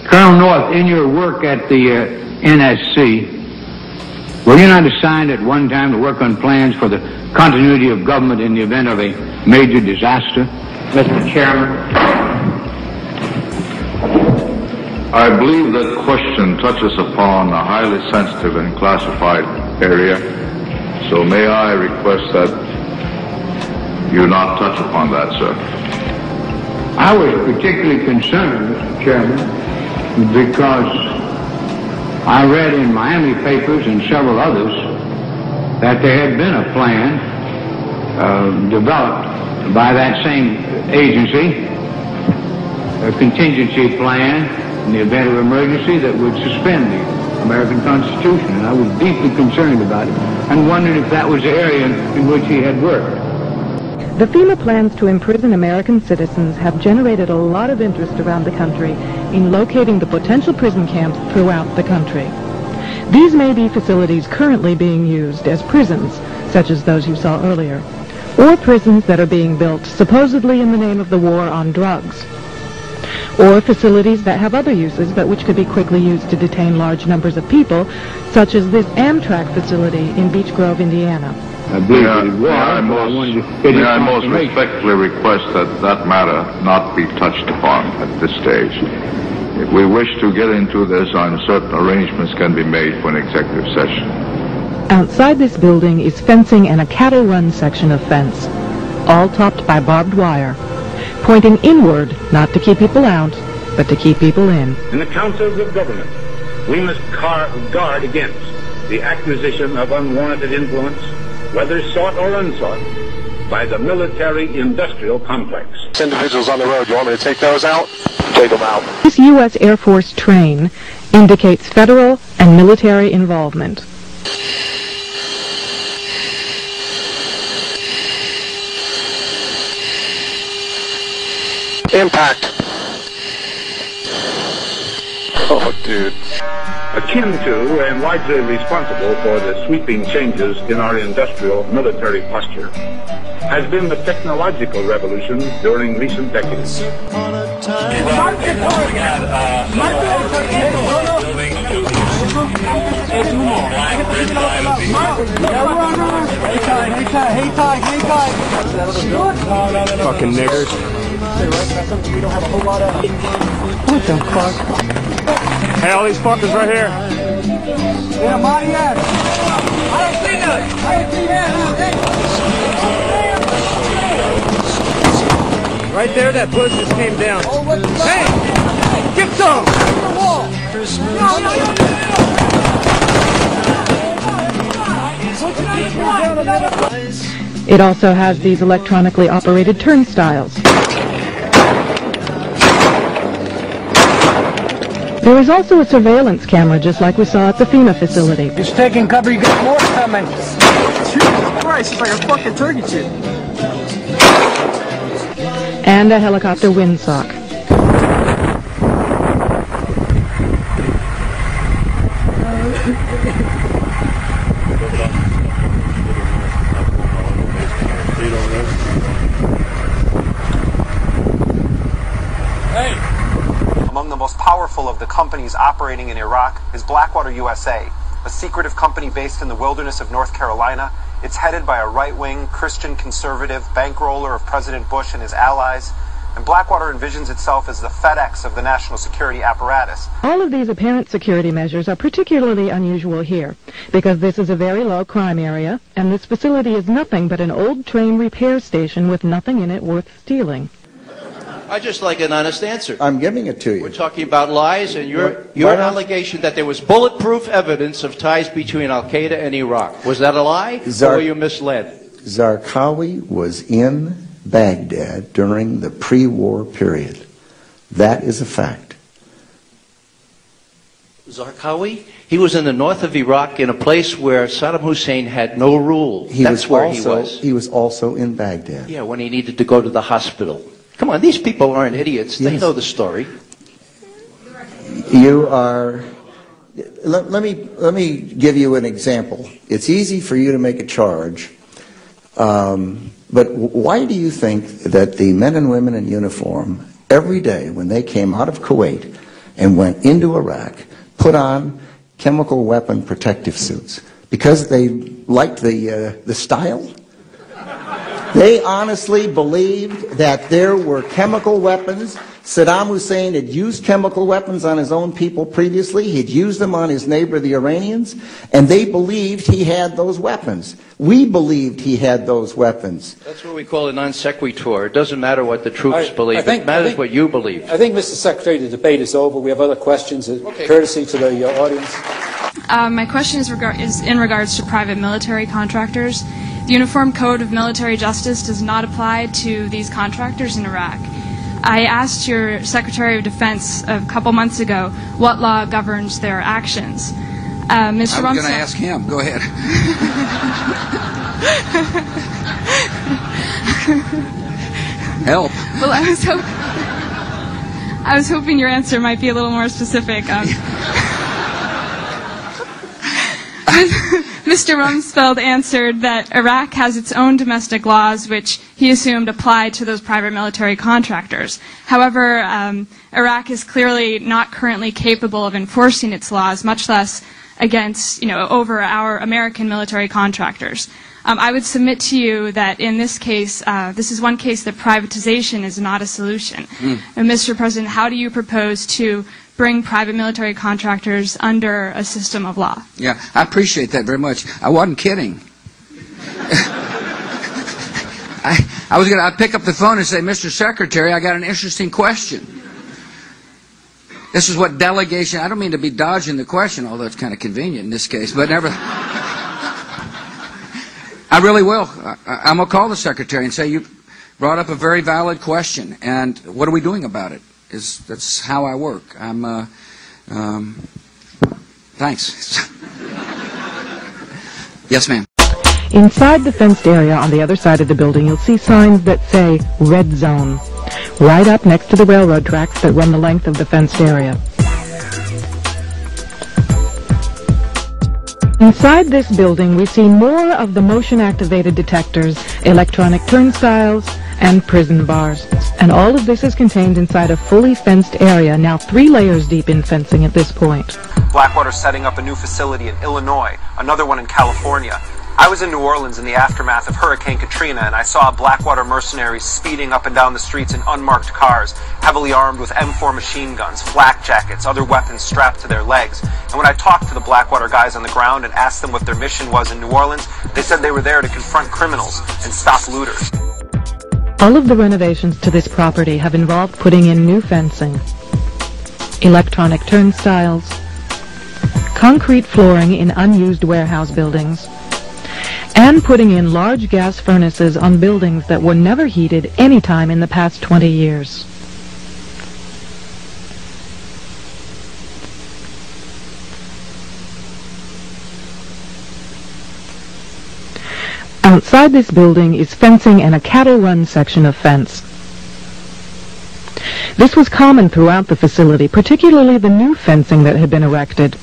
Colonel North, in your work at the NSC, were you not assigned at one time to work on plans for the continuity of government in the event of a major disaster? Mr. Chairman. I believe that question touches upon a highly sensitive and classified area, so may I request that you not touch upon that, sir. I was particularly concerned, Mr. Chairman, because I read in Miami papers and several others that there had been a plan developed by that same agency, a contingency plan in the event of emergency that would suspend the American Constitution. And I was deeply concerned about it and wondered if that was the area in which he had worked. The FEMA plans to imprison American citizens have generated a lot of interest around the country in locating the potential prison camps throughout the country. These may be facilities currently being used as prisons, such as those you saw earlier, or prisons that are being built supposedly in the name of the war on drugs, or facilities that have other uses but which could be quickly used to detain large numbers of people, such as this Amtrak facility in Beech Grove, Indiana. I believe it was. May I most respectfully request that that matter not be touched upon at this stage. If we wish to get into this, certain arrangements can be made for an executive session. Outside this building is fencing and a cattle run section of fence, all topped by barbed wire, pointing inward, not to keep people out, but to keep people in. In the councils of government, we must guard against the acquisition of unwarranted influence, whether sought or unsought, by the military-industrial complex. Individuals on the road, you want me to take those out? Take them out. This U.S. Air Force train indicates federal and military involvement. Impact. Oh, dude. Akin to and largely responsible for the sweeping changes in our industrial military posture has been the technological revolution during recent decades. Fucking niggers. What the fuck? Hey, all these fuckers right here. Yeah, Maltia. I don't see nothing. I don't see that. Right there, that bush just came down. Hey! Get some! It also has these electronically operated turnstiles. There is also a surveillance camera, just like we saw at the FEMA facility. Just taking cover, you got more coming. Jesus Christ, it's like a fucking turkey chip. And a helicopter windsock. Among the most powerful of the companies operating in Iraq is Blackwater USA, a secretive company based in the wilderness of North Carolina. It's headed by a right-wing, Christian conservative bankroller of President Bush and his allies, and Blackwater envisions itself as the FedEx of the national security apparatus. All of these apparent security measures are particularly unusual here, because this is a very low crime area, and this facility is nothing but an old train repair station with nothing in it worth stealing. I'd just like an honest answer. I'm giving it to you. We're talking about lies, and your allegation that there was bulletproof evidence of ties between Al-Qaeda and Iraq. Was that a lie, or were you misled? Zarqawi was in Baghdad during the pre-war period. That is a fact. Zarqawi? He was in the north of Iraq in a place where Saddam Hussein had no rule. That's where he was. He was also in Baghdad. Yeah, when he needed to go to the hospital. Come on, these people aren't idiots. They know the story. You are... Let me give you an example. It's easy for you to make a charge, but why do you think that the men and women in uniform, every day when they came out of Kuwait and went into Iraq, put on chemical weapon protective suits because they liked the style. They honestly believed that there were chemical weapons. Saddam Hussein had used chemical weapons on his own people previously. He'd used them on his neighbor, the Iranians, and they believed he had those weapons. We believed he had those weapons. That's what we call a non sequitur. It doesn't matter what the troops believe. It matters what you believe. I think, Mr. Secretary, the debate is over. We have other questions. Okay. Courtesy to the audience. My question is in regards to private military contractors. The Uniform Code of Military Justice does not apply to these contractors in Iraq. I asked your Secretary of Defense a couple months ago what law governs their actions. Mr. I'm going to ask him. Go ahead. Help. Well, I was hoping your answer might be a little more specific. Mr. Rumsfeld answered that Iraq has its own domestic laws, which he assumed apply to those private military contractors. However, Iraq is clearly not currently capable of enforcing its laws, much less against, over our American military contractors. I would submit to you that in this case, this is one case that privatization is not a solution. And Mr. President, how do you propose to bring private military contractors under a system of law? Yeah, I appreciate that very much. I wasn't kidding. I'd pick up the phone and say, Mr. Secretary, I got an interesting question. This is what delegation, I don't mean to be dodging the question, although it's kind of convenient in this case, but never. I really will. I'm going to call the Secretary and say, you brought up a very valid question, and what are we doing about it? That's how I work. Thanks. Yes, ma'am. Inside the fenced area on the other side of the building, you'll see signs that say Red Zone, right up next to the railroad tracks that run the length of the fenced area. Inside this building, we see more of the motion-activated detectors, electronic turnstiles, and prison bars. And all of this is contained inside a fully fenced area, now 3 layers deep in fencing at this point. Blackwater's setting up a new facility in Illinois, another one in California. I was in New Orleans in the aftermath of Hurricane Katrina, and I saw Blackwater mercenaries speeding up and down the streets in unmarked cars, heavily armed with M4 machine guns, flak jackets, other weapons strapped to their legs. And when I talked to the Blackwater guys on the ground and asked them what their mission was in New Orleans, they said they were there to confront criminals and stop looters. All of the renovations to this property have involved putting in new fencing, electronic turnstiles, concrete flooring in unused warehouse buildings, and putting in large gas furnaces on buildings that were never heated any time in the past 20 years. Outside this building is fencing and a cattle run section of fence. This was common throughout the facility, particularly the new fencing that had been erected.